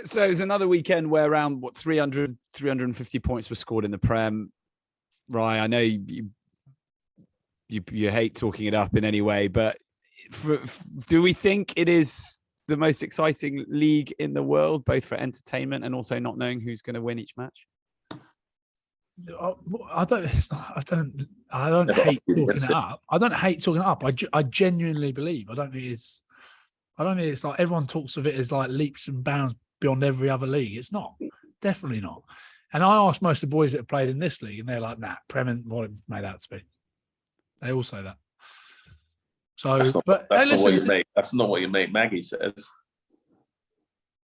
So it was another weekend where around 350 points were scored in the Prem. Right, I know you hate talking it up in any way, but do we think it is the most exciting league in the world, both for entertainment and also not knowing who's going to win each match? I don't hate talking it up. I don't hate talking it up. I genuinely believe. I don't think it's like everyone talks of it as like leaps and bounds beyond every other league. It's not. Definitely not. And I asked most of the boys that have played in this league, and they're like, "Nah, Prem and what it made out to be." They all say that. So, that's not what your mate Maggie says.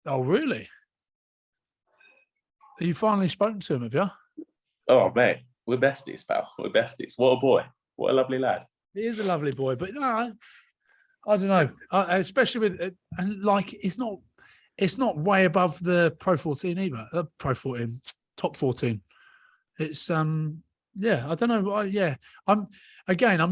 Oh, really? Have you finally spoken to him? Have you? Oh, mate, we're besties, pal. We're besties. What a boy. What a lovely lad. He is a lovely boy, but no, I don't know. Especially with and like it's not way above the Pro 14 either. The Pro 14, top 14. It's yeah, I don't know. Yeah, I'm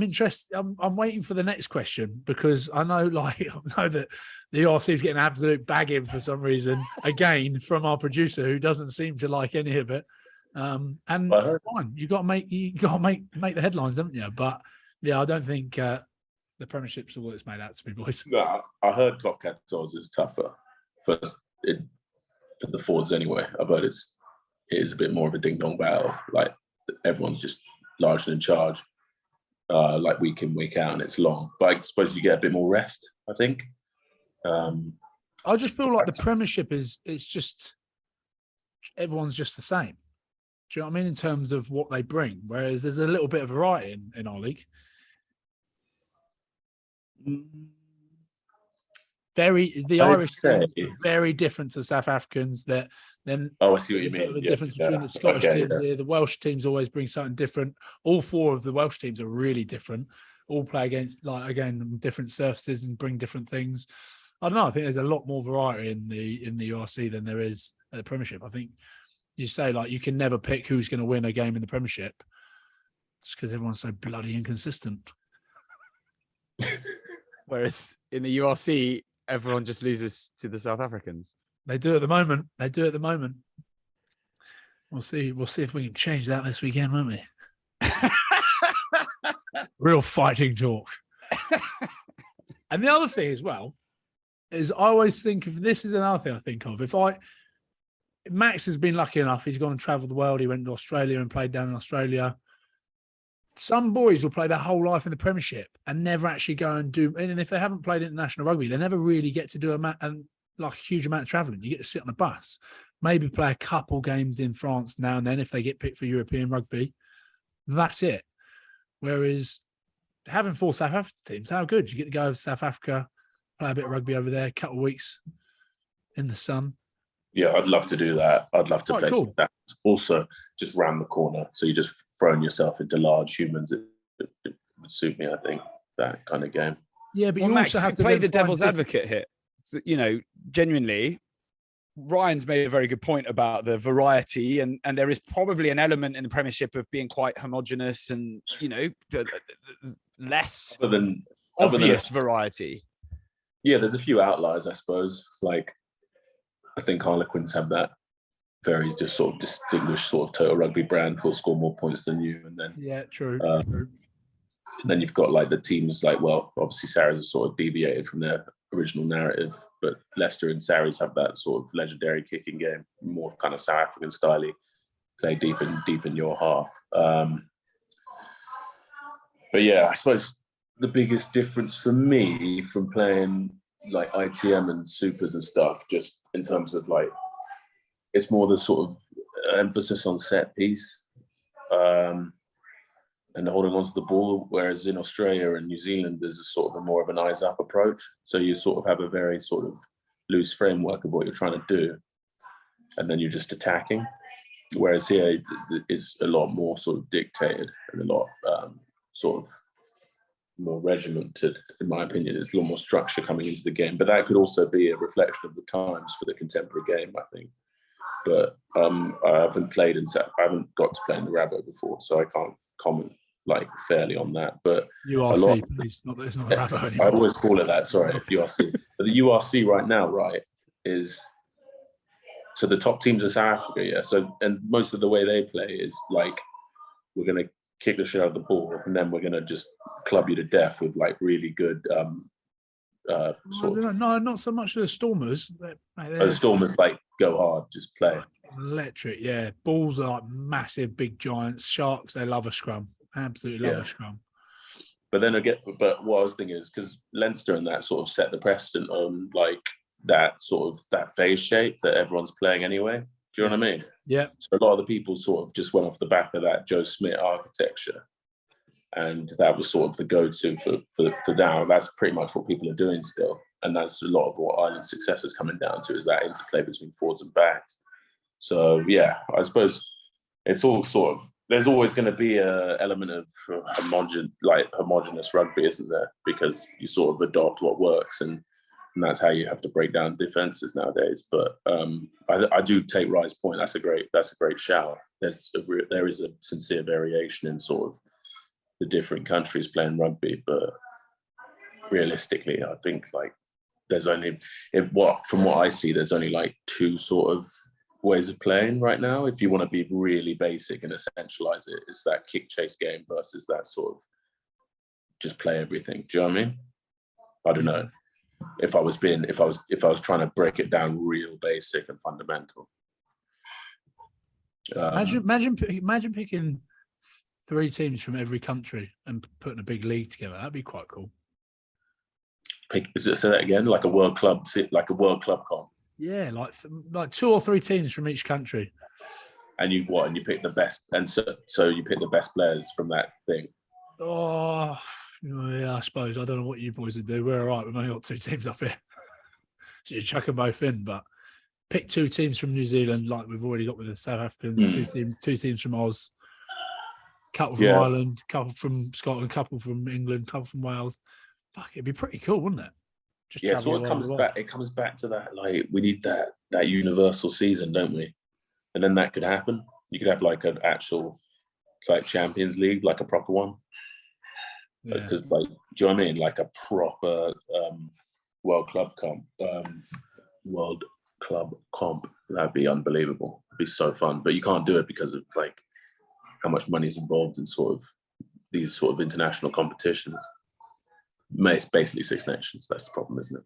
interested. I'm waiting for the next question because I know that the URC is getting absolute bagging for some reason again from our producer who doesn't seem to like any of it. And fine, you got to make the headlines, haven't you? But yeah, I don't think the Premiership's all it's made out to be, boys. No, I heard top 14 is tougher for the forwards anyway. I've heard it is a bit more of a ding dong battle. Like everyone's just largely in charge, like week in week out, and it's long. But I suppose you get a bit more rest. I think. I just feel like the Premiership it's just everyone's just the same. Do you know what I mean in terms of what they bring? Whereas there's a little bit of variety in our league. The Irish teams are very different to South Africans. I see what you mean. The difference between the Scottish teams here, the Welsh teams always bring something different. All four of the Welsh teams are really different. All play against different surfaces and bring different things. I don't know. I think there's a lot more variety in the URC than there is at the Premiership. I think you say you can never pick who's going to win a game in the Premiership, just because everyone's so bloody inconsistent. Whereas in the URC, everyone just loses to the South Africans. They do at the moment. We'll see. We'll see if we can change that this weekend, won't we? Real fighting talk. And the other thing as well is I always think of this is another thing I think of. Max has been lucky enough. He's gone and travelled the world. He went to Australia and played down in Australia. Some boys will play their whole life in the Premiership and never actually go and do. And if they haven't played international rugby, they never really get to do a huge amount of travelling. You get to sit on a bus, maybe play a couple games in France now and then if they get picked for European rugby. That's it. Whereas having 4 South African teams, how good? You get to go over to South Africa, play a bit of rugby over there, a couple of weeks in the sun. Yeah, I'd love to do that. I'd love to play some that. Also, just round the corner. So you're just throwing yourself into large humans. It would suit me, I think, that kind of game. Yeah, but you Max, also have to play the devil's advocate here. So, genuinely, Ryan's made a very good point about the variety, and there is probably an element in the Premiership of being quite homogenous and, less obvious variety. Yeah, there's a few outliers, I suppose. Like, I think Harlequins have that very just sort of distinguished sort of total rugby brand who'll score more points than you. And then true. Then you've got the teams obviously Sarries have sort of deviated from their original narrative, but Leicester and Sarries have that sort of legendary kicking game, more kind of South African style, play deep in your half. But yeah, I suppose the biggest difference for me from playing like ITM and supers and stuff, just in terms of it's more the sort of emphasis on set piece and holding onto the ball, whereas in Australia and New Zealand there's a sort of a more of an eyes up approach, so you sort of have a very sort of loose framework of what you're trying to do and then you're just attacking, whereas here it's a lot more sort of dictated and a lot sort of more regimented, in my opinion. There's a lot more structure coming into the game, but that could also be a reflection of the times for the contemporary game, I think. But I haven't got to play in the Rabo before, so I can't comment fairly on that. But URC, please, it's not Rabo anymore. I always call it that. Sorry, URC. But the URC right now, right, is So the top teams in South Africa, yeah. So, and most of the way they play is like, we're going to kick the shit out of the ball, and then we're going to just club you to death with like really good No, not so much the Stormers. the Stormers like go hard, just play. Electric, yeah. Bulls are like massive, big giants. Sharks, they love a scrum. Absolutely love a scrum. But then but what I was thinking is, because Leinster and that sort of set the precedent on like that phase shape that everyone's playing anyway. Do you know what I mean? Yeah. So a lot of the people sort of just went off the back of that Joe Smith architecture. And that was sort of the go-to for now. That's pretty much what people are doing still. And that's a lot of what Ireland's success is coming down to, is that interplay between forwards and backs. So, yeah, I suppose it's all sort of, there's always going to be an element of homogenous rugby, isn't there? Because you sort of adopt what works, and that's how you have to break down defenses nowadays. But I do take Rye's point. That's a great shout. There is a sincere variation in sort of the different countries playing rugby, but realistically, I think like from what I see, there's only like two sort of ways of playing right now. If you want to be really basic and essentialize it, it's that kick chase game versus that sort of just play everything. Do you know what I mean? I don't know. If I was trying to break it down real basic and fundamental. Imagine picking 3 teams from every country and putting a big league together. That'd be quite cool. Say that again, like a world club comp. Yeah, like 2 or 3 teams from each country. And you pick the best, and so you pick the best players from that thing. Oh, yeah, I suppose. I don't know what you boys would do. We're all right. We've only got 2 teams up here. So you chuck them both in, but pick 2 teams from New Zealand, like we've already got with the South Africans. 2 teams from Oz. Couple from Ireland, couple from Scotland, couple from England, couple from Wales. Fuck, it'd be pretty cool, wouldn't it? So it comes back to that, like, we need that universal season, don't we? And then that could happen. You could have like an actual like Champions League, like a proper one. Because like, do you know what I mean? Like a proper World Club comp. That'd be unbelievable. It'd be so fun. But you can't do it because of like how much money is involved in sort of these sort of international competitions. It's basically 6 nations. That's the problem, isn't it?